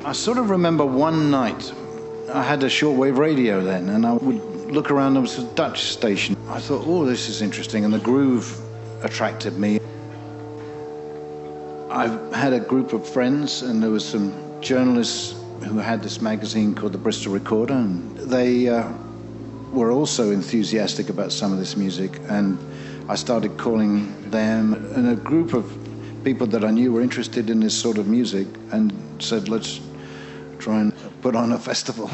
I sort of remember one night, I had a shortwave radio then, and I would look around, there was a Dutch station. I thought, oh, this is interesting, and the groove attracted me. I had a group of friends, and there was some journalists who had this magazine called the Bristol Recorder, and they were also enthusiastic about some of this music, and I started calling them, and a group of people that I knew were interested in this sort of music, and said, let's try and put on a festival.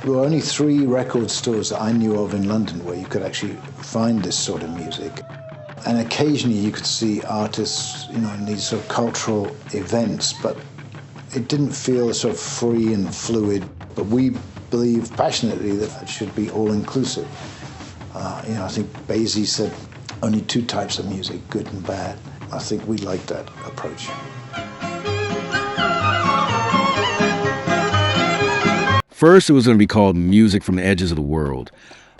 There were only 3 record stores that I knew of in London where you could actually find this sort of music. And occasionally you could see artists, in these sort of cultural events, but it didn't feel sort of free and fluid. But we believe passionately that it should be all-inclusive. I think Basie said only 2 types of music, good and bad. I think we like that approach. First, it was going to be called Music from the Edges of the World,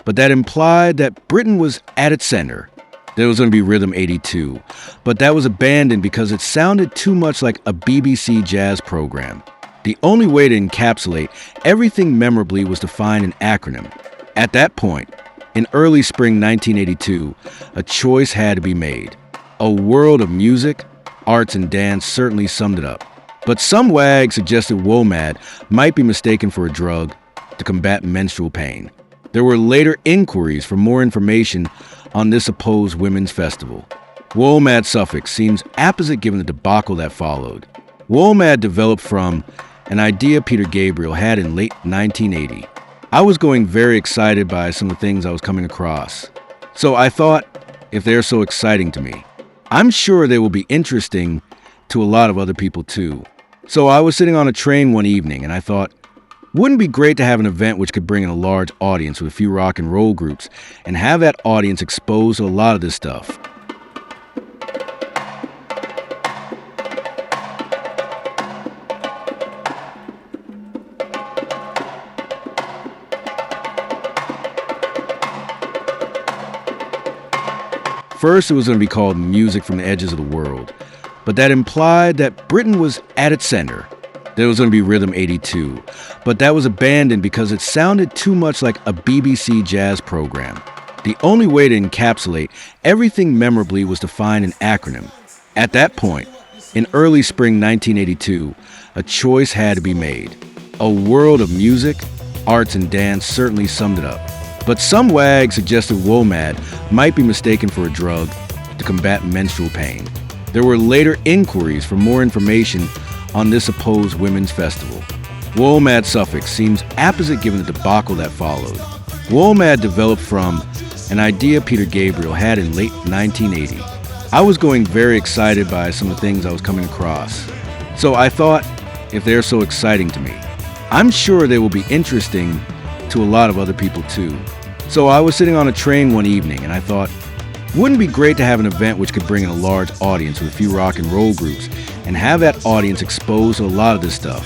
but that implied that Britain was at its center. There was going to be Rhythm 82, but that was abandoned because it sounded too much like a BBC jazz program. The only way to encapsulate everything memorably was to find an acronym. At that point, in early spring 1982, a choice had to be made. A world of music, arts, and dance certainly summed it up. But some wag suggested WOMAD might be mistaken for a drug to combat menstrual pain. There were later inquiries for more information on this supposed women's festival. WOMAD suffix seems apposite given the debacle that followed. WOMAD developed from an idea Peter Gabriel had in late 1980. I was going very excited by some of the things I was coming across. So I thought, if they're so exciting to me, I'm sure they will be interesting to a lot of other people too. So I was sitting on a train one evening and I thought, wouldn't it be great to have an event which could bring in a large audience with a few rock and roll groups and have that audience exposed to a lot of this stuff? First, it was going to be called Music from the Edges of the World, but that implied that Britain was at its center. There was going to be Rhythm 82, but that was abandoned because it sounded too much like a BBC jazz program. The only way to encapsulate everything memorably was to find an acronym. At that point, in early spring 1982, a choice had to be made. A world of music, arts, and dance certainly summed it up. But some wag suggested WOMAD might be mistaken for a drug to combat menstrual pain. There were later inquiries for more information on this supposed women's festival. WOMAD suffix seems apposite given the debacle that followed. WOMAD developed from an idea Peter Gabriel had in late 1980. I was going very excited by some of the things I was coming across. So I thought, if they're so exciting to me, I'm sure they will be interesting to a lot of other people too. So I was sitting on a train one evening and I thought, wouldn't it be great to have an event which could bring in a large audience with a few rock and roll groups and have that audience exposed to a lot of this stuff?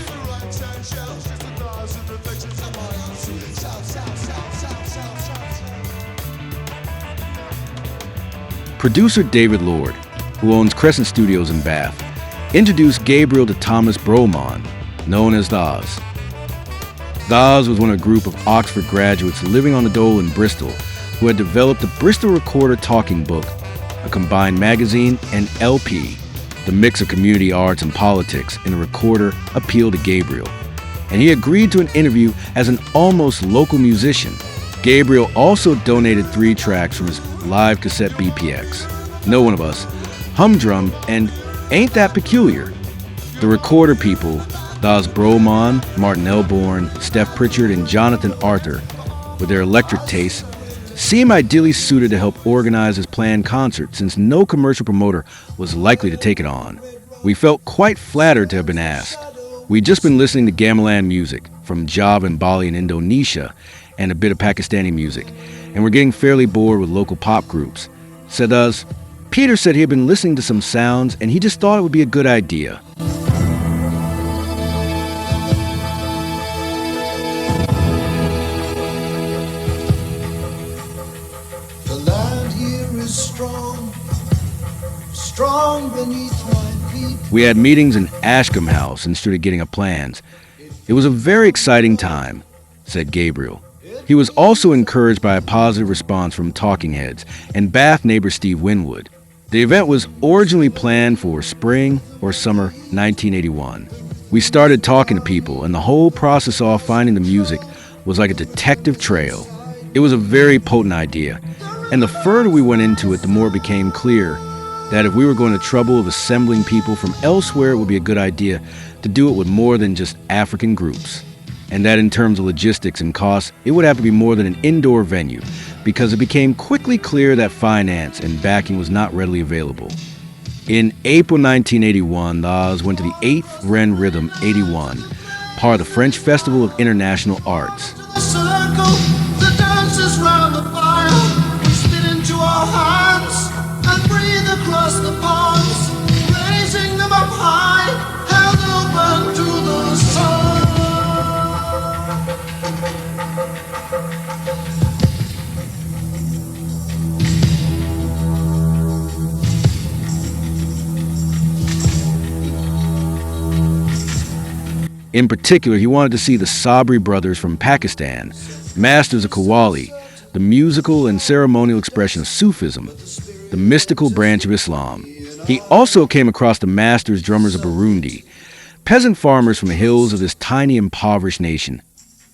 Producer David Lord, who owns Crescent Studios in Bath, introduced Gabriel to Thomas Bromond, known as Dawes. Dawes was one of a group of Oxford graduates living on the dole in Bristol who had developed the Bristol Recorder Talking Book, a combined magazine and LP. The mix of community arts and politics in a recorder appealed to Gabriel, and he agreed to an interview as an almost local musician. Gabriel also donated 3 tracks from his live cassette BPX, No One of Us, Humdrum, and Ain't That Peculiar. The recorder people, Dawes Bromond, Martin Elborn, Steph Pritchard, and Jonathan Arthur, with their electric tastes, seem ideally suited to help organize his planned concert since no commercial promoter was likely to take it on. We felt quite flattered to have been asked. We'd just been listening to gamelan music from Java and Bali in Indonesia and a bit of Pakistani music, and we're getting fairly bored with local pop groups. Said us, Peter said he had been listening to some sounds and he just thought it would be a good idea. We had meetings in Ashcombe House instead of getting up plans. It was a very exciting time, said Gabriel. He was also encouraged by a positive response from Talking Heads and Bath neighbor Steve Winwood. The event was originally planned for spring or summer 1981. We started talking to people, and the whole process of finding the music was like a detective trail. It was a very potent idea, and the further we went into it, the more it became clear that if we were going to trouble of assembling people from elsewhere, it would be a good idea to do it with more than just African groups. And that in terms of logistics and costs, it would have to be more than an indoor venue, because it became quickly clear that finance and backing was not readily available. In April 1981, the Oz went to the 8th Ren Rhythm 81, part of the French Festival of International Arts. Circle, the dancers round the fire, we spit into our hands and breathe across the ponds, raising them up high, held open to the sun. In particular, he wanted to see the Sabri brothers from Pakistan, masters of Qawwali, the musical and ceremonial expression of Sufism, the mystical branch of Islam. He also came across the masters drummers of Burundi, peasant farmers from the hills of this tiny impoverished nation,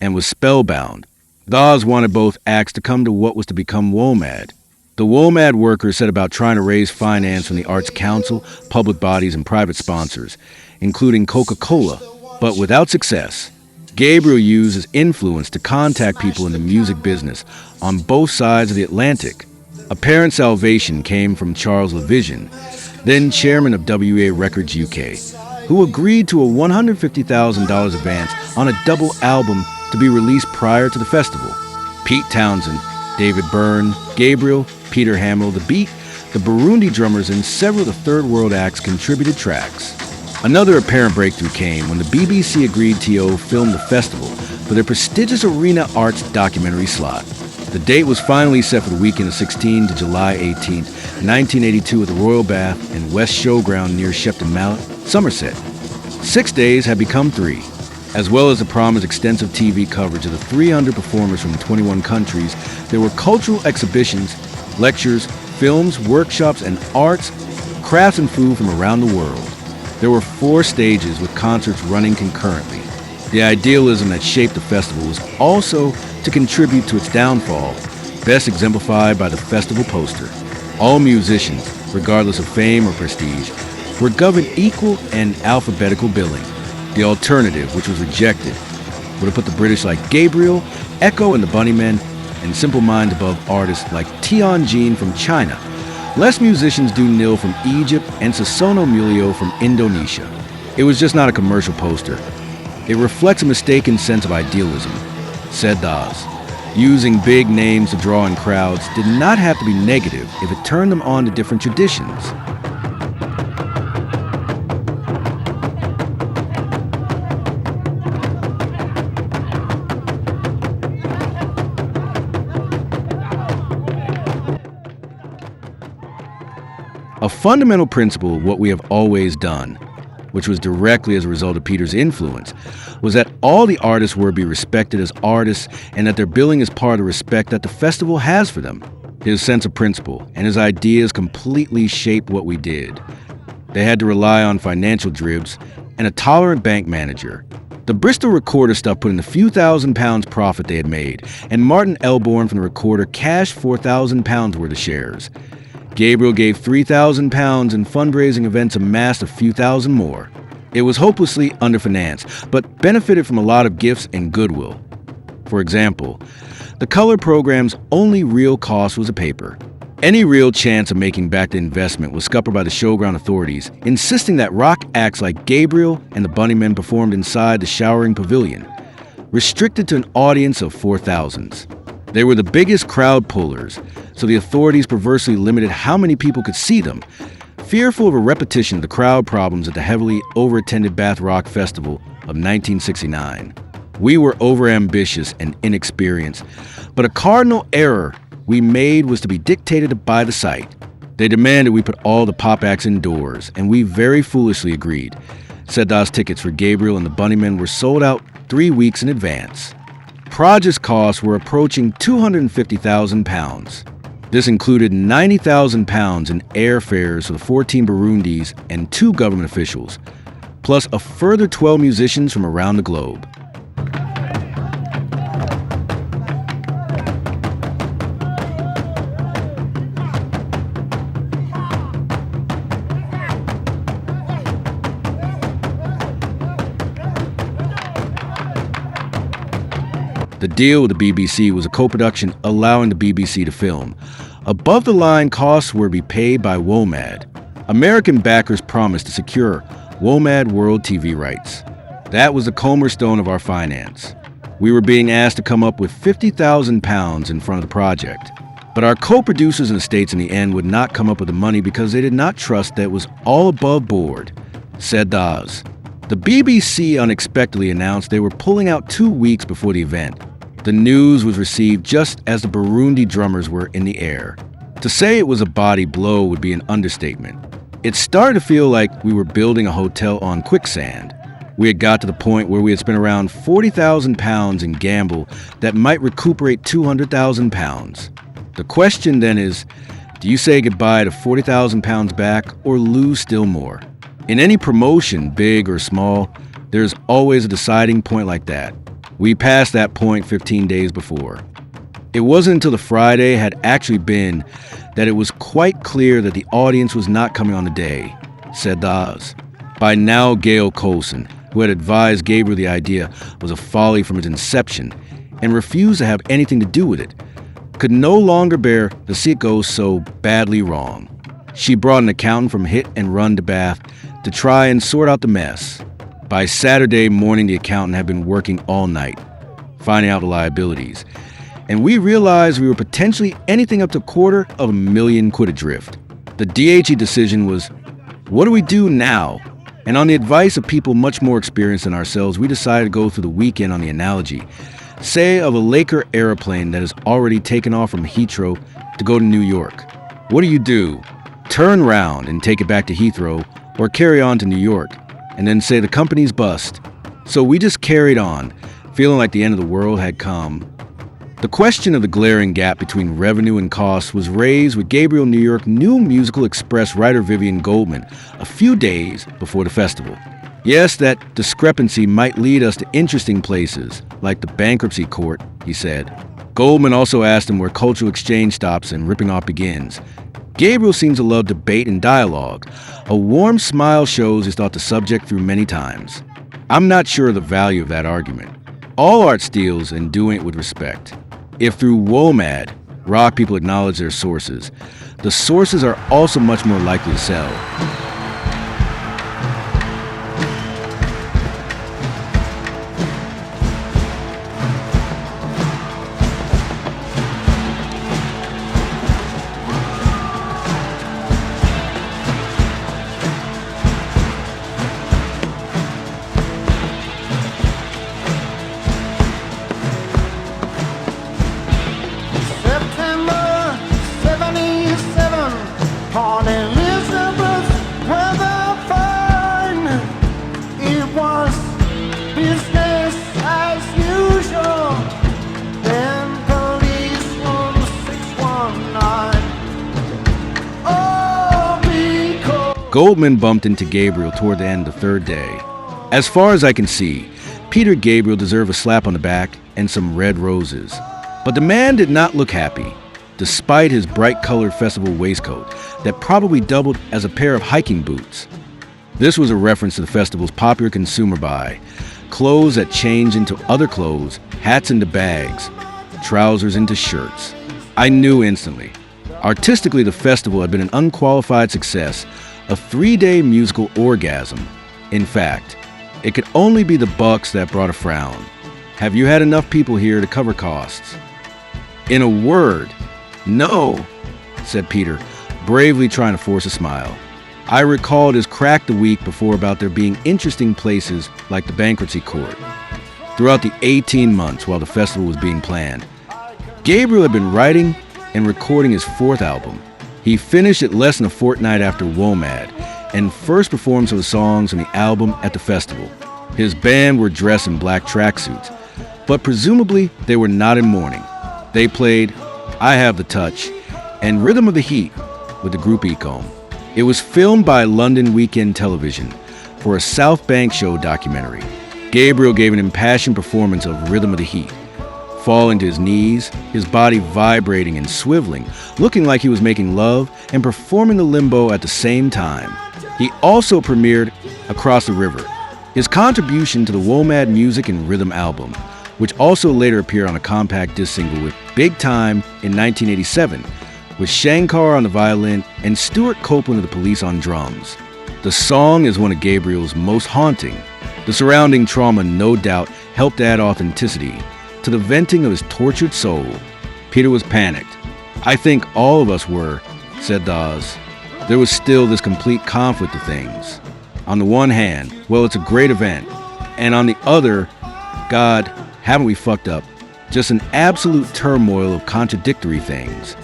and was spellbound. The Oz wanted both acts to come to what was to become WOMAD. The WOMAD workers set about trying to raise finance from the Arts Council, public bodies, and private sponsors, including Coca-Cola, but without success. Gabriel used his influence to contact people in the music business on both sides of the Atlantic. Apparent salvation came from Charles Levision, then chairman of WA Records UK, who agreed to a $150,000 advance on a double album to be released prior to the festival. Pete Townsend, David Byrne, Gabriel, Peter Hamill, The Beat, the Burundi drummers, and several of the Third World acts contributed tracks. Another apparent breakthrough came when the BBC agreed to film the festival for their prestigious Arena Arts documentary slot. The date was finally set for the weekend of 16 to July 18, 1982 at the Royal Bath and West Showground near Shepton Mallet, Somerset. 6 days had become 3. As well as the promised extensive TV coverage of the 300 performers from 21 countries, there were cultural exhibitions, lectures, films, workshops, and arts, crafts, and food from around the world. There were 4 stages with concerts running concurrently. The idealism that shaped the festival was also to contribute to its downfall, best exemplified by the festival poster. All musicians, regardless of fame or prestige, were given equal and alphabetical billing. The alternative, which was rejected, would have put the British like Gabriel, Echo and the Bunnymen, and Simple Minds above artists like Tian Jin from China, Les Musicians Du Nil from Egypt, and Sasono Mulio from Indonesia. It was just not a commercial poster. It reflects a mistaken sense of idealism, said Dawes. Using big names to draw in crowds did not have to be negative if it turned them on to different traditions. A fundamental principle of what we have always done, which was directly as a result of Peter's influence, was that all the artists were to be respected as artists and that their billing is part of the respect that the festival has for them. His sense of principle and his ideas completely shaped what we did. They had to rely on financial dribs and a tolerant bank manager. The Bristol Recorder stuff put in the few £1,000s profit they had made, and Martin Elborn from the Recorder cashed £4,000 worth of shares. Gabriel gave £3,000 and fundraising events amassed a few thousand more. It was hopelessly underfinanced, but benefited from a lot of gifts and goodwill. For example, the color program's only real cost was a paper. Any real chance of making back the investment was scuppered by the showground authorities, insisting that rock acts like Gabriel and the Bunnymen performed inside the showering pavilion, restricted to an audience of 4,000s. They were the biggest crowd pullers, so the authorities perversely limited how many people could see them, fearful of a repetition of the crowd problems at the heavily overattended Bath Rock Festival of 1969. We were overambitious and inexperienced, but a cardinal error we made was to be dictated by the site. They demanded we put all the pop acts indoors, and we very foolishly agreed. Sedah's tickets for Gabriel and the Bunnymen were sold out 3 weeks in advance. Project's costs were approaching £250,000. This included £90,000 in airfares for the 14 Burundis and 2 government officials, plus a further 12 musicians from around the globe. The deal with the BBC was a co-production allowing the BBC to film. Above-the-line costs were to be paid by WOMAD. American backers promised to secure WOMAD World TV rights. That was the cornerstone of our finance. We were being asked to come up with £50,000 in front of the project. But our co-producers in the States in the end would not come up with the money because they did not trust that it was all above board, said Dawes. The BBC unexpectedly announced they were pulling out 2 weeks before the event. The news was received just as the Burundi drummers were in the air. To say it was a body blow would be an understatement. It started to feel like we were building a hotel on quicksand. We had got to the point where we had spent around £40,000 in gamble that might recuperate £200,000. The question then is, do you say goodbye to £40,000 back or lose still more? In any promotion, big or small, there's always a deciding point like that. We passed that point 15 days before. It wasn't until the Friday had actually been that it was quite clear that the audience was not coming on the day, said Dawes. By now, Gail Coulson, who had advised Gabriel the idea was a folly from its inception and refused to have anything to do with it, could no longer bear to see it go so badly wrong. She brought an accountant from Hit and Run to Bath to try and sort out the mess. By Saturday morning, the accountant had been working all night, finding out the liabilities, and we realized we were potentially anything up to £250,000 adrift. The DHE decision was, what do we do now? And on the advice of people much more experienced than ourselves, we decided to go through the weekend on the analogy, say of a Laker airplane that has already taken off from Heathrow to go to New York. What do? Turn round and take it back to Heathrow or carry on to New York, and then say the company's bust. So we just carried on, feeling like the end of the world had come. The question of the glaring gap between revenue and costs was raised with Gabriel New York New Musical Express writer Vivian Goldman a few days before the festival. Yes, that discrepancy might lead us to interesting places, like the bankruptcy court, he said. Goldman also asked him where cultural exchange stops and ripping off begins. Gabriel seems to love debate and dialogue. A warm smile shows he's thought the subject through many times. I'm not sure of the value of that argument. All art steals and doing it with respect. If through WOMAD, rock people acknowledge their sources, the sources are also much more likely to sell. Goldman bumped into Gabriel toward the end of the third day. As far as I can see, Peter Gabriel deserved a slap on the back and some red roses. But the man did not look happy, despite his bright-colored festival waistcoat that probably doubled as a pair of hiking boots. This was a reference to the festival's popular consumer buy, clothes that change into other clothes, hats into bags, trousers into shirts. I knew instantly. Artistically, the festival had been an unqualified success, a 3-day musical orgasm. In fact, it could only be the bucks that brought a frown. Have you had enough people here to cover costs? In a word, no, said Peter, bravely trying to force a smile. I recalled his crack the week before about there being interesting places like the bankruptcy court. Throughout the 18 months while the festival was being planned, Gabriel had been writing and recording his 4th album. He finished it less than a fortnight after WOMAD and first performed some of the songs on the album at the festival. His band were dressed in black tracksuits, but presumably they were not in mourning. They played I Have the Touch and Rhythm of the Heat with the group Ecom. It was filmed by London Weekend Television for a South Bank Show documentary. Gabriel gave an impassioned performance of Rhythm of the Heat, falling to his knees, his body vibrating and swiveling, looking like he was making love and performing the limbo at the same time. He also premiered Across the River, his contribution to the WOMAD Music and Rhythm album, which also later appeared on a compact disc single with Big Time in 1987, with Shankar on the violin and Stuart Copeland of the Police on drums. The song is one of Gabriel's most haunting. The surrounding trauma no doubt helped add authenticity to the venting of his tortured soul. Peter was panicked. I think all of us were, said Dawes. There was still this complete conflict of things. On the one hand, well, it's a great event. And on the other, God, haven't we fucked up? Just an absolute turmoil of contradictory things.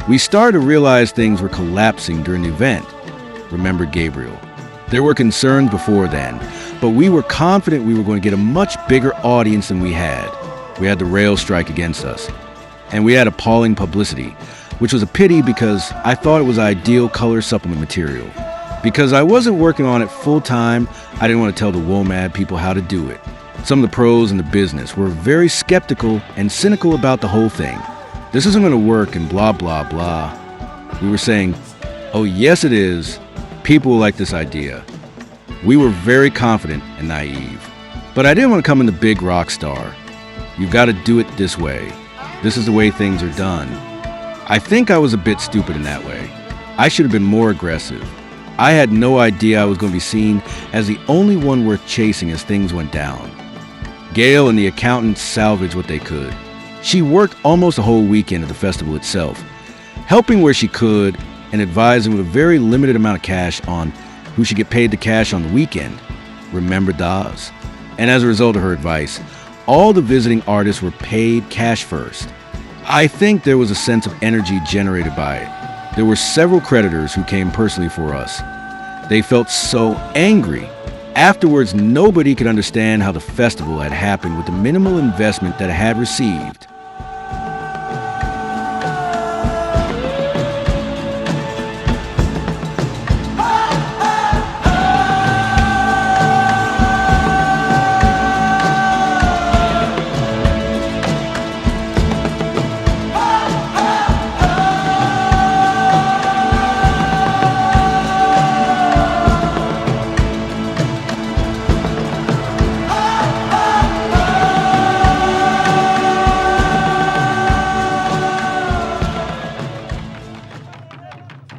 We started to realize things were collapsing during the event, remembered Gabriel. There were concerns before then, but we were confident we were going to get a much bigger audience than we had. We had the rail strike against us, and we had appalling publicity, which was a pity because I thought it was ideal color supplement material. Because I wasn't working on it full time, I didn't want to tell the WOMAD people how to do it. Some of the pros in the business were very skeptical and cynical about the whole thing. This isn't going to work and blah, blah, blah. We were saying, oh, yes, it is. People will like this idea. We were very confident and naive. But I didn't want to come in the big rock star. You've got to do it this way. This is the way things are done. I think I was a bit stupid in that way. I should have been more aggressive. I had no idea I was going to be seen as the only one worth chasing as things went down. Gail and the accountants salvaged what they could. She worked almost a whole weekend at the festival itself, helping where she could and advising with a very limited amount of cash on who should get paid the cash on the weekend. Remember Dawes? And as a result of her advice, all the visiting artists were paid cash first. I think there was a sense of energy generated by it. There were several creditors who came personally for us. They felt so angry. Afterwards, nobody could understand how the festival had happened with the minimal investment that it had received.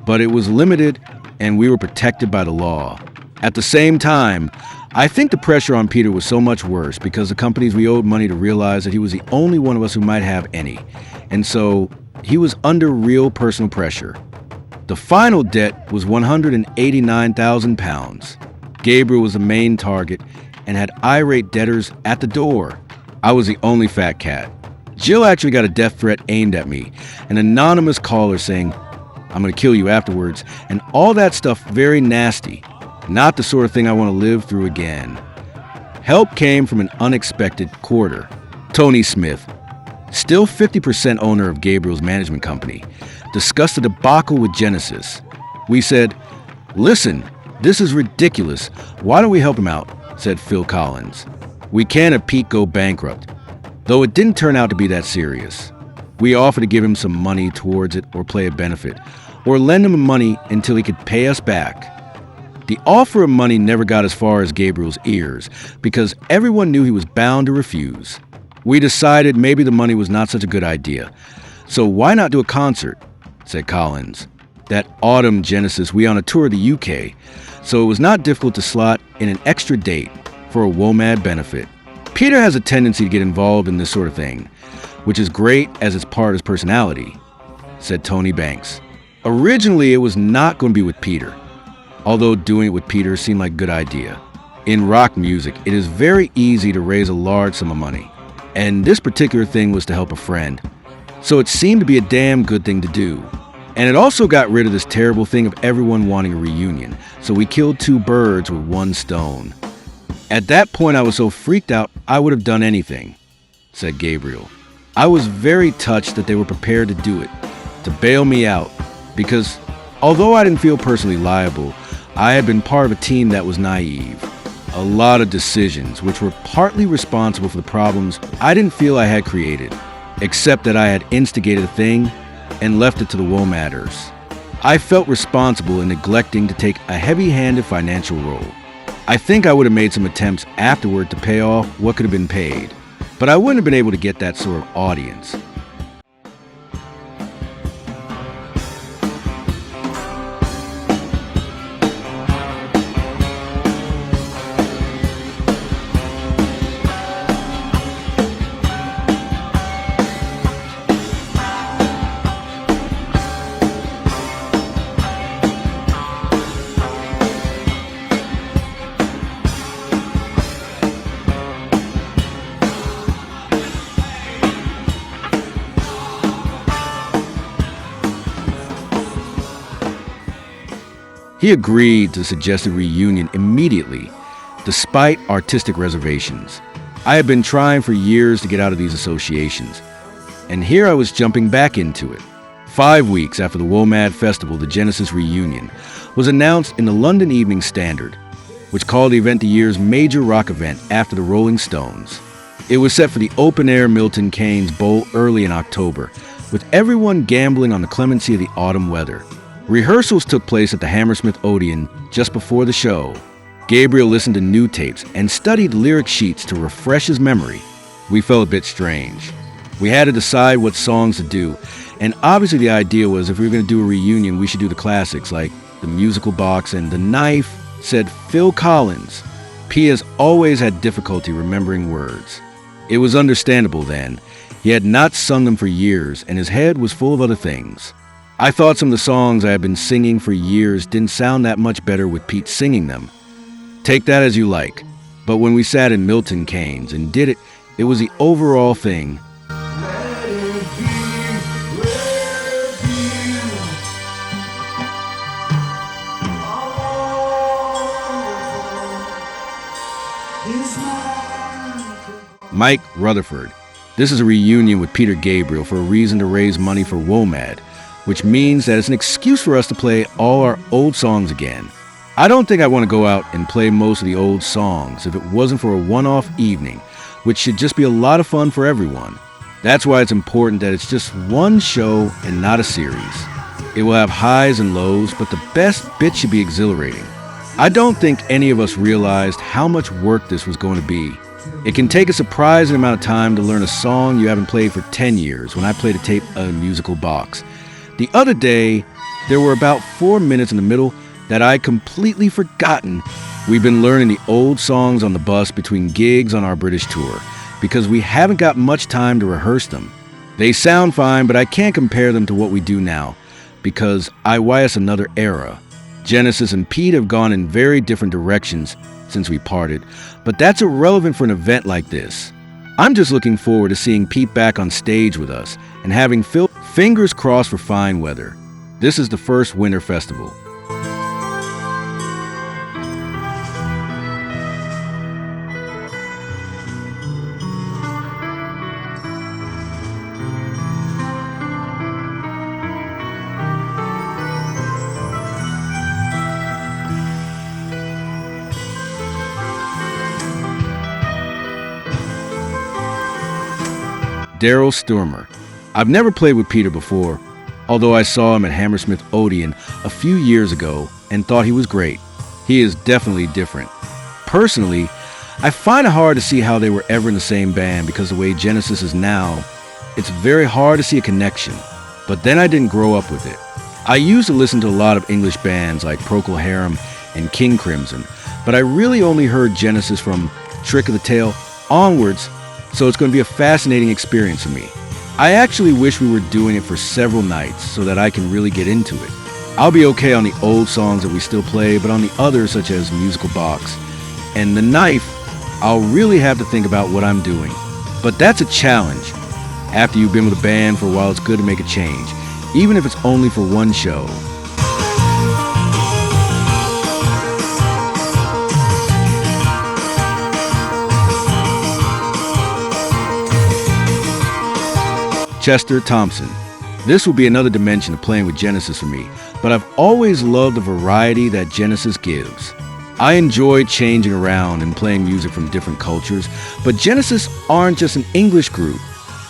But it was limited, and we were protected by the law. At the same time, I think the pressure on Peter was so much worse because the companies we owed money to realized that he was the only one of us who might have any. And so he was under real personal pressure. The final debt was £189,000. Gabriel was the main target and had irate debtors at the door. I was the only fat cat. Jill actually got a death threat aimed at me, an anonymous caller saying, I'm going to kill you afterwards, and all that stuff very nasty. Not the sort of thing I want to live through again. Help came from an unexpected quarter. Tony Smith, still 50% owner of Gabriel's management company, discussed the debacle with Genesis. We said, listen, this is ridiculous. Why don't we help him out? Said Phil Collins. We can't have Pete go bankrupt, though it didn't turn out to be that serious. We offered to give him some money towards it or play a benefit, or lend him money until he could pay us back. The offer of money never got as far as Gabriel's ears because everyone knew he was bound to refuse. We decided maybe the money was not such a good idea. So why not do a concert? Said Collins. That autumn, Genesis, we on a tour of the UK, so it was not difficult to slot in an extra date for a WOMAD benefit. Peter has a tendency to get involved in this sort of thing, which is great as it's part of his personality, said Tony Banks. Originally, it was not going to be with Peter, although doing it with Peter seemed like a good idea. In rock music, it is very easy to raise a large sum of money, and this particular thing was to help a friend, so it seemed to be a damn good thing to do. And it also got rid of this terrible thing of everyone wanting a reunion, so we killed two birds with one stone. At that point, I was so freaked out, I would have done anything, said Gabriel. I was very touched that they were prepared to do it, to bail me out, because although I didn't feel personally liable, I had been part of a team that was naive. A lot of decisions, which were partly responsible for the problems I didn't feel I had created, except that I had instigated a thing and left it to the WOMADers. I felt responsible in neglecting to take a heavy-handed financial role. I think I would have made some attempts afterward to pay off what could have been paid, but I wouldn't have been able to get that sort of audience. He agreed to the suggested reunion immediately, despite artistic reservations. I had been trying for years to get out of these associations, and here I was jumping back into it. 5 weeks after the WOMAD Festival, the Genesis reunion was announced in the London Evening Standard, which called the event the year's major rock event after the Rolling Stones. It was set for the open-air Milton Keynes Bowl early in October, with everyone gambling on the clemency of the autumn weather. Rehearsals took place at the Hammersmith Odeon just before the show. Gabriel listened to new tapes and studied lyric sheets to refresh his memory. We felt a bit strange. We had to decide what songs to do, and obviously the idea was if we were going to do a reunion, we should do the classics like The Musical Box and The Knife, said Phil Collins. P has always had difficulty remembering words. It was understandable then. He had not sung them for years, and his head was full of other things. I thought some of the songs I had been singing for years didn't sound that much better with Pete singing them. Take that as you like, but when we sat in Milton Keynes and did it, it was the overall thing. Mike Rutherford. This is a reunion with Peter Gabriel for a reason to raise money for WOMAD, which means that it's an excuse for us to play all our old songs again. I don't think I want to go out and play most of the old songs if it wasn't for a one-off evening, which should just be a lot of fun for everyone. That's why it's important that it's just one show and not a series. It will have highs and lows, but the best bit should be exhilarating. I don't think any of us realized how much work this was going to be. It can take a surprising amount of time to learn a song you haven't played for 10 years when I played a tape of a musical box. The other day, there were about 4 minutes in the middle that I'd completely forgotten. We've been learning the old songs on the bus between gigs on our British tour because we haven't got much time to rehearse them. They sound fine, but I can't compare them to what we do now because IYS another era. Genesis and Pete have gone in very different directions since we parted, but that's irrelevant for an event like this. I'm just looking forward to seeing Pete back on stage with us and having Phil fingers crossed for fine weather. This is the first winter festival. Daryl Sturmer. I've never played with Peter before, although I saw him at Hammersmith Odeon a few years ago and thought he was great. He is definitely different. Personally, I find it hard to see how they were ever in the same band because the way Genesis is now, it's very hard to see a connection. But then I didn't grow up with it. I used to listen to a lot of English bands like Procol Harum and King Crimson, but I really only heard Genesis from Trick of the Tail onwards, so it's going to be a fascinating experience for me. I actually wish we were doing it for several nights so that I can really get into it. I'll be okay on the old songs that we still play, but on the others such as Musical Box and The Knife, I'll really have to think about what I'm doing. But that's a challenge. After you've been with a band for a while, it's good to make a change. even if it's only for one show. Chester Thompson. This will be another dimension of playing with Genesis for me, but I've always loved the variety that Genesis gives. I enjoy changing around and playing music from different cultures, but Genesis aren't just an English group,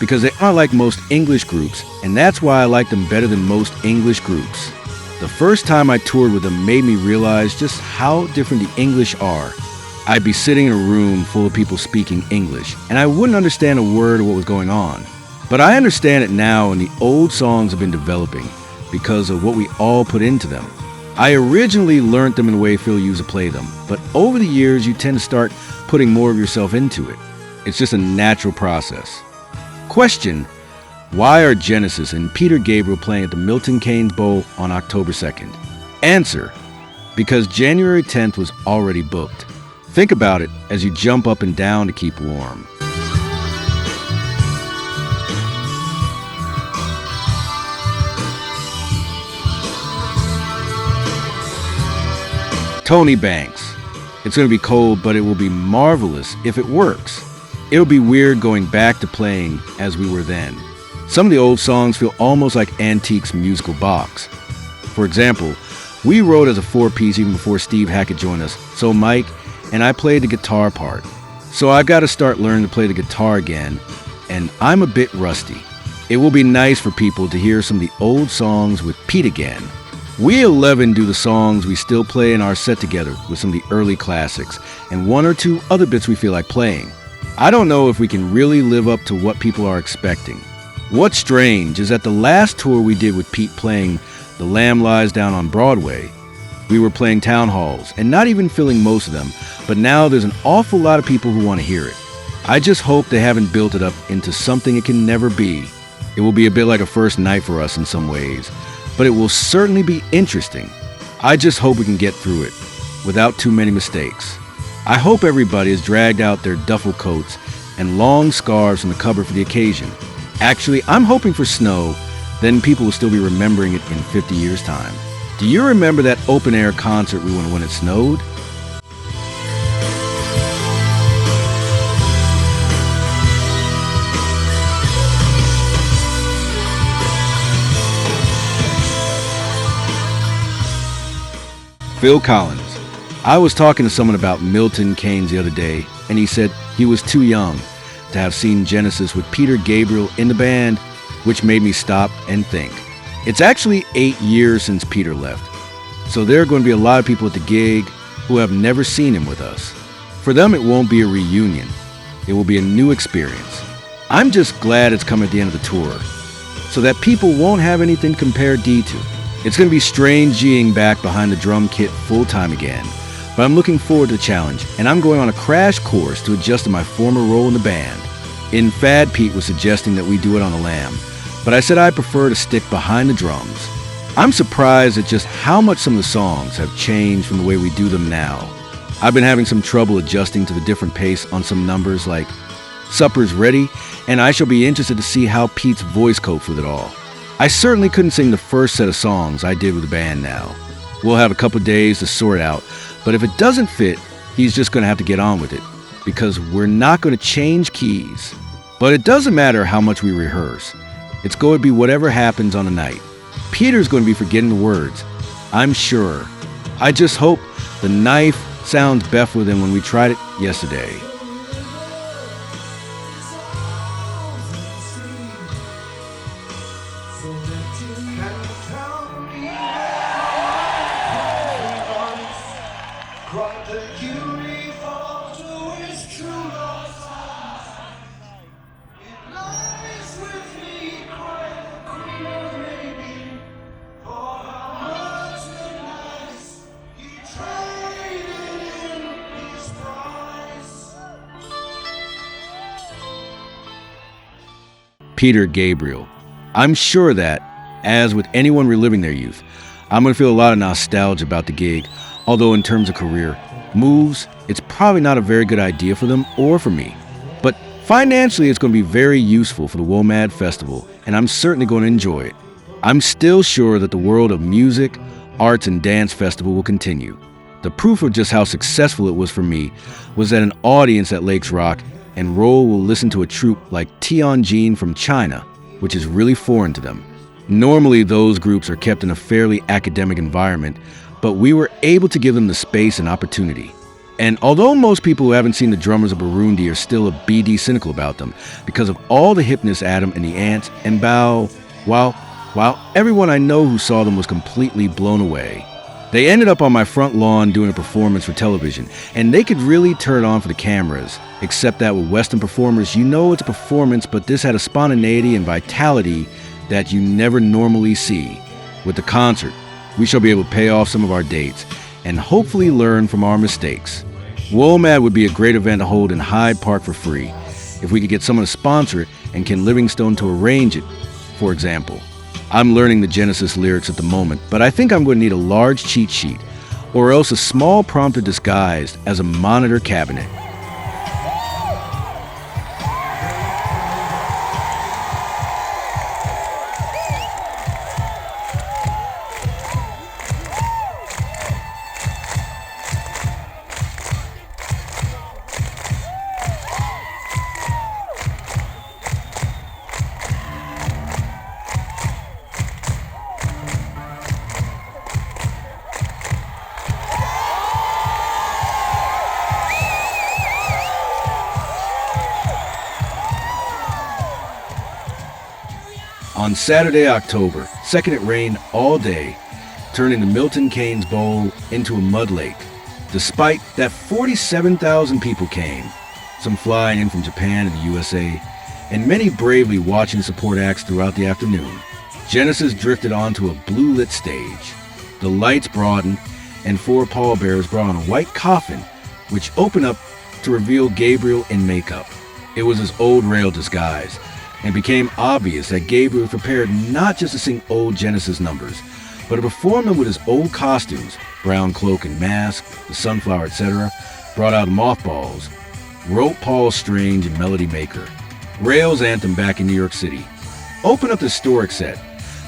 because they aren't like most English groups, and that's why I like them better than most English groups. The first time I toured with them made me realize just how different the English are. I'd be sitting in a room full of people speaking English, and I wouldn't understand a word of what was going on. But I understand it now, and the old songs have been developing because of what we all put into them. I originally learned them in the way Phil used to play them, but over the years you tend to start putting more of yourself into it. It's just a natural process. Question: why are Genesis and Peter Gabriel playing at the Milton Keynes Bowl on October 2nd? Answer: because January 10th was already booked. Think about it as you jump up and down to keep warm. Tony Banks. It's going to be cold, but it will be marvelous if it works. It'll be weird going back to playing as we were then. Some of the old songs feel almost like Antique's musical box. For example, we wrote as a four-piece even before Steve Hackett joined us, so Mike and I played the guitar part. So I got to start learning to play the guitar again, and I'm a bit rusty. It will be nice for people to hear some of the old songs with Pete again. We 11 do the songs we still play in our set together with some of the early classics and one or two other bits we feel like playing. I don't know if we can really live up to what people are expecting. What's strange is that the last tour we did with Pete playing The Lamb Lies Down on Broadway, we were playing town halls and not even filling most of them, but now there's an awful lot of people who want to hear it. I just hope they haven't built it up into something it can never be. It will be a bit like a first night for us in some ways, but it will certainly be interesting. I just hope we can get through it without too many mistakes. I hope everybody has dragged out their duffel coats and long scarves from the cupboard for the occasion. Actually, I'm hoping for snow, then people will still be remembering it in 50 years' time. Do you remember that open-air concert we went when it snowed? Phil Collins. I was talking to someone about Milton Keynes the other day, and he said he was too young to have seen Genesis with Peter Gabriel in the band, which made me stop and think. It's actually 8 years since Peter left, so there are going to be a lot of people at the gig who have never seen him with us. For them, it won't be a reunion. It will be a new experience. I'm just glad it's come at the end of the tour, so that people won't have anything to compare D to. It's going to be strange G'ing back behind the drum kit full-time again, but I'm looking forward to the challenge, and I'm going on a crash course to adjust to my former role in the band. In Fad, Pete was suggesting that we do it on the Lamb, but I said I prefer to stick behind the drums. I'm surprised at just how much some of the songs have changed from the way we do them now. I've been having some trouble adjusting to the different pace on some numbers like Supper's Ready, and I shall be interested to see how Pete's voice copes with it all. I certainly couldn't sing the first set of songs I did with the band now. We'll have a couple days to sort it out, but if it doesn't fit, he's just going to have to get on with it, because we're not going to change keys. But it doesn't matter how much we rehearse. It's going to be whatever happens on the night. Peter's going to be forgetting the words, I'm sure. I just hope the knife sounds better than when we tried it yesterday. Peter Gabriel. I'm sure that, as with anyone reliving their youth, I'm going to feel a lot of nostalgia about the gig, although in terms of career moves, it's probably not a very good idea for them or for me. But financially, it's going to be very useful for the WOMAD Festival, and I'm certainly going to enjoy it. I'm still sure that the world of music, arts, and dance festival will continue. The proof of just how successful it was for me was that an audience at Lakes Rock and Roll will listen to a troupe like Tianjin from China, which is really foreign to them. Normally, those groups are kept in a fairly academic environment, but we were able to give them the space and opportunity. And although most people who haven't seen the drummers of Burundi are still a BD cynical about them because of all the hipness Adam and the Ants and Bao, while everyone I know who saw them was completely blown away. They ended up on my front lawn doing a performance for television, and they could really turn it on for the cameras, except that with Western performers, you know it's a performance, but this had a spontaneity and vitality that you never normally see. With the concert, we shall be able to pay off some of our dates and hopefully learn from our mistakes. WOMAD would be a great event to hold in Hyde Park for free if we could get someone to sponsor it and Ken Livingstone to arrange it, for example. I'm learning the Genesis lyrics at the moment, but I think I'm going to need a large cheat sheet or else a small prompter disguised as a monitor cabinet. On Saturday, October 2nd, it rained all day, turning the Milton Keynes Bowl into a mud lake. Despite that, 47,000 people came, some flying in from Japan and the USA, and many bravely watching support acts throughout the afternoon. Genesis drifted onto a blue-lit stage. The lights broadened, and 4 pallbearers brought on a white coffin, which opened up to reveal Gabriel in makeup. It was his old rail disguise, and became obvious that Gabriel was prepared not just to sing old Genesis numbers, but to perform them with his old costumes, brown cloak and mask, the sunflower, etc., brought out mothballs, wrote Paul Strange and Melody Maker, Rail's anthem back in New York City, opened up the historic set,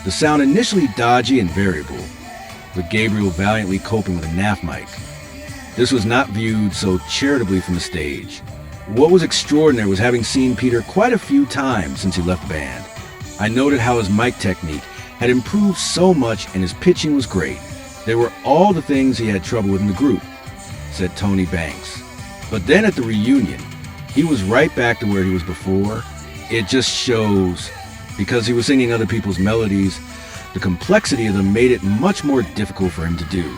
the sound initially dodgy and variable, with Gabriel valiantly coping with a NAF mic. This was not viewed so charitably from the stage. What was extraordinary was having seen Peter quite a few times since he left the band. I noted how his mic technique had improved so much and his pitching was great. They were all the things he had trouble with in the group, said Tony Banks. But then at the reunion, he was right back to where he was before. It just shows, because he was singing other people's melodies, the complexity of them made it much more difficult for him to do.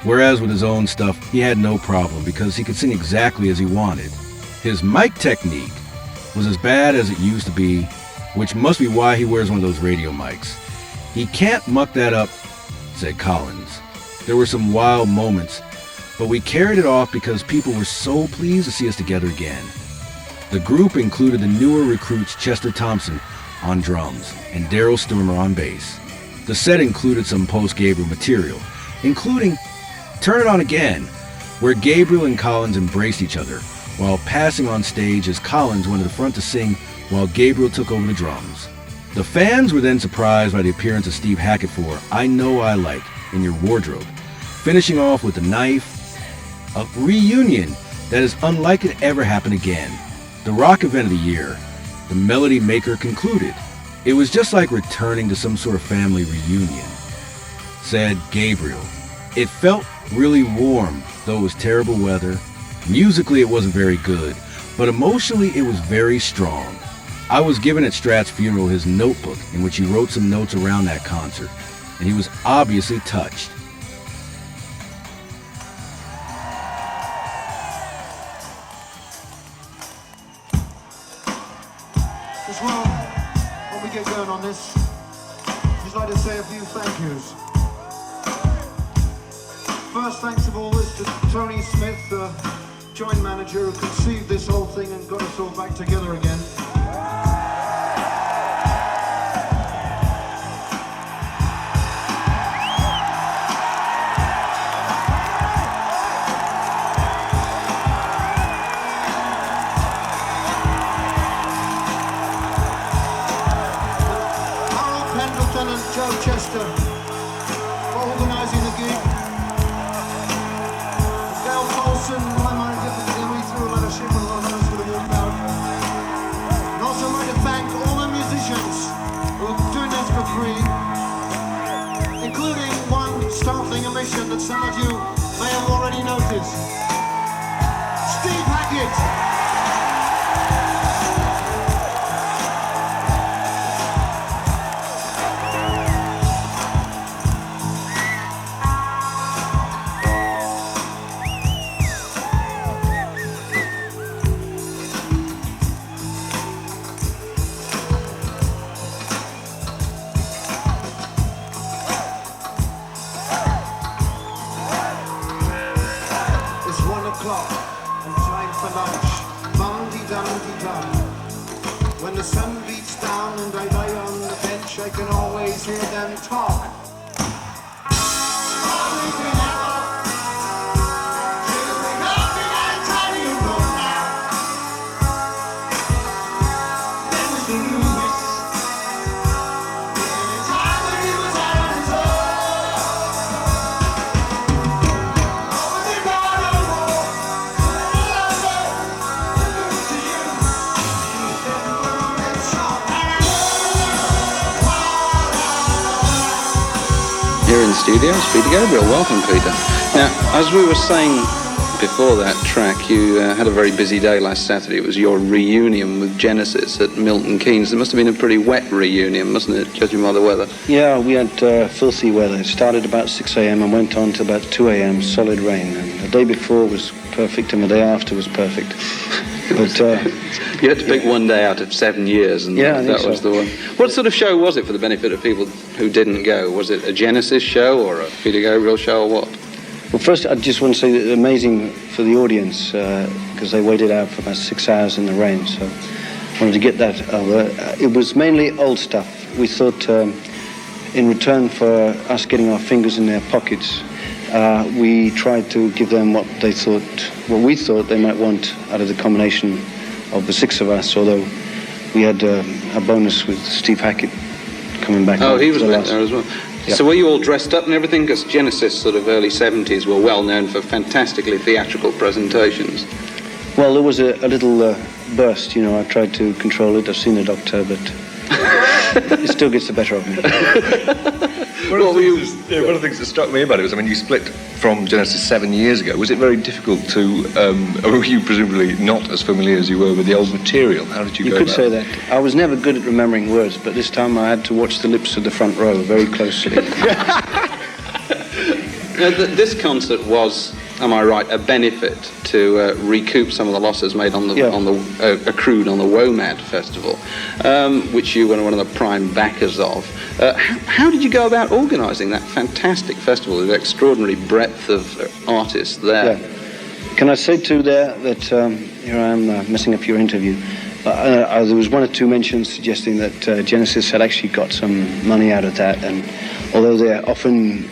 Whereas with his own stuff, he had no problem because he could sing exactly as he wanted. His mic technique was as bad as it used to be, which must be why he wears one of those radio mics. He can't muck that up, said Collins. There were some wild moments, but we carried it off because people were so pleased to see us together again. The group included the newer recruits Chester Thompson on drums and Daryl Sturmer on bass. The set included some post-Gabriel material, including Turn It On Again, where Gabriel and Collins embraced each other, while passing on stage as Collins went to the front to sing while Gabriel took over the drums. The fans were then surprised by the appearance of Steve Hackett for I Know I Like in Your Wardrobe, finishing off with The Knife, a reunion that is unlike it ever happen again. The rock event of the year, the Melody Maker, concluded. It was just like returning to some sort of family reunion, said Gabriel. It felt really warm, though it was terrible weather. Musically, it wasn't very good, but emotionally, it was very strong. I was given at Strat's funeral his notebook in which he wrote some notes around that concert, and he was obviously touched. As well, when we get going on this, I'd just like to say a few thank yous. First thanks of all is to Tony Smith, the joint manager who conceived this whole thing and got us all back together again. Joe free, including one startling omission that some of you may have already noticed. Steve Hackett! When the sun beats down and I lie on the bench, I can always hear them talk. Here in studio, it's Peter Gabriel. Welcome, Peter. Now, as we were saying before that track, you had a very busy day last Saturday. It was your reunion with Genesis at Milton Keynes. It must have been a pretty wet reunion, mustn't it, judging by the weather? Yeah, we had filthy weather. It started about 6 a.m. and went on to about 2 a.m., solid rain. And the day before was perfect and the day after was perfect. But you had to pick one day out of 7 years, and that was the one. What sort of show was it, for the benefit of people who didn't go? Was it a Genesis show or a Peter Gabriel show or what? Well, first, I just want to say that it's amazing for the audience because they waited out for about 6 hours in the rain. So I wanted to get that over. It was mainly old stuff. We thought in return for us getting our fingers in their pockets, we tried to give them what we thought they might want out of the combination of the six of us, although we had a bonus with Steve Hackett coming back. Oh, he was back there as well. Yep. So were you all dressed up and everything? Because Genesis, sort of early 70s, were well known for fantastically theatrical presentations. Well, there was a little burst, you know. I tried to control it. I've seen the doctor, but it still gets the better of me. One of the things that struck me about it was, I mean, you split from Genesis 7 years ago. Was it very difficult to, or were you presumably not as familiar as you were with the old material? How did you go about it? You could say that. I was never good at remembering words, but this time I had to watch the lips of the front row very closely. This concert was, am I right, a benefit to recoup some of the losses made on the accrued on the WOMAD festival, which you were one of the prime backers of. How did you go about organising that fantastic festival with extraordinary breadth of artists there? Yeah. Can I say too there that here I am messing up your interview. There was one or two mentions suggesting that Genesis had actually got some money out of that, and although they're often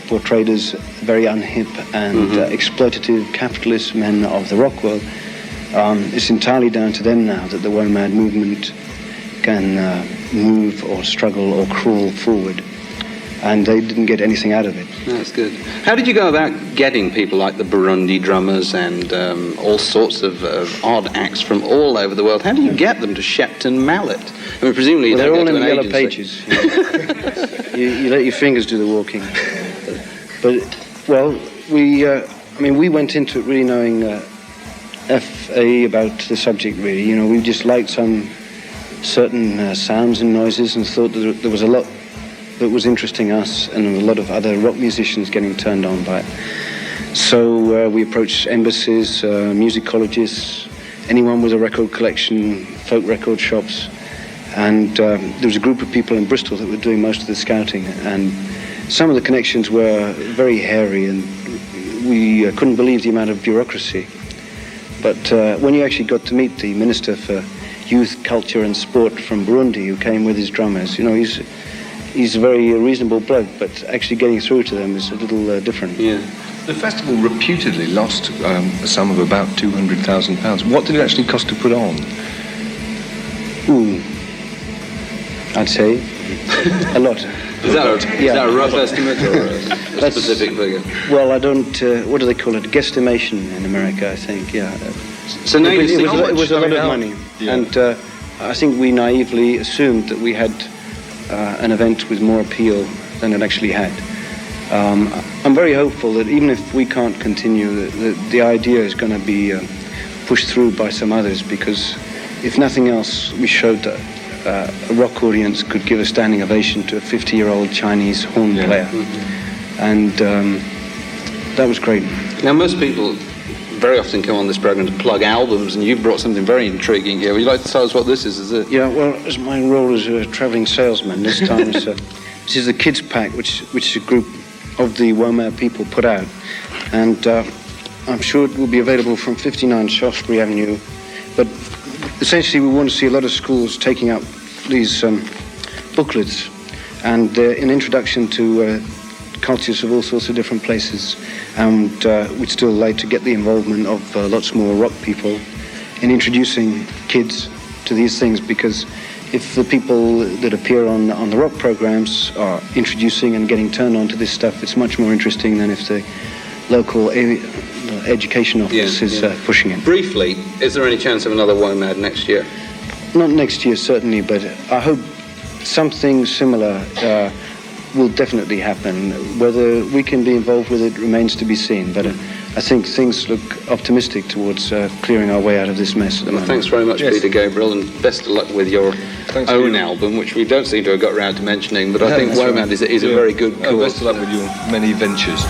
portrayed as very unhip and exploitative capitalist men of the rock world, it's entirely down to them now that the WOMAD movement can move or struggle or crawl forward, and they didn't get anything out of it. That's good. How did you go about getting people like the Burundi drummers and all sorts of odd acts from all over the world? How do you get them to Shepton Mallet? I mean, presumably they're all in the yellow agency. pages. You let your fingers do the walking. But, well, we went into it really knowing F.A. about the subject, really. You know, we just liked some certain sounds and noises and thought that there was a lot that was interesting us and a lot of other rock musicians getting turned on by it. So we approached embassies, music colleges, anyone with a record collection, folk record shops, and there was a group of people in Bristol that were doing most of the scouting, and some of the connections were very hairy, and we couldn't believe the amount of bureaucracy. But when you actually got to meet the Minister for Youth, Culture and Sport from Burundi, who came with his drummers, you know, he's a very reasonable bloke, but actually getting through to them is a little different. Yeah. The festival reputedly lost a sum of about £200,000. What did it actually cost to put on? I'd say a lot. Is that a rough estimate or a specific figure? Well, I don't, what do they call it? Guesstimation in America, I think, yeah. So now it was a lot of money. Yeah. And I think we naively assumed that we had an event with more appeal than it actually had. I'm very hopeful that even if we can't continue, the idea is going to be pushed through by some others, because if nothing else, we showed that a rock audience could give a standing ovation to a 50-year-old Chinese horn player. Mm-hmm. And that was great. Now, most people very often come on this program to plug albums, and you've brought something very intriguing here. Would you like to tell us what this is it? Yeah, well, as my role as a travelling salesman, this time this is the Kids Pack, which is a group of the WOMAD people put out. And I'm sure it will be available from 59 Shaftesbury Avenue. But essentially, we want to see a lot of schools taking up these booklets and an introduction to cultures of all sorts of different places. And we'd still like to get the involvement of lots more rock people in introducing kids to these things, because if the people that appear on the rock programs are introducing and getting turned on to this stuff, it's much more interesting than if the local education office is pushing it. Briefly, is there any chance of another WOMAD next year? Not next year, certainly, but I hope something similar will definitely happen. Whether we can be involved with it remains to be seen, but I think things look optimistic towards clearing our way out of this mess at the moment. Thanks very much, Peter Gabriel, and best of luck with your own album, which we don't seem to have got around to mentioning, but I think WOMAD is a very good cause. Best of luck with your many ventures.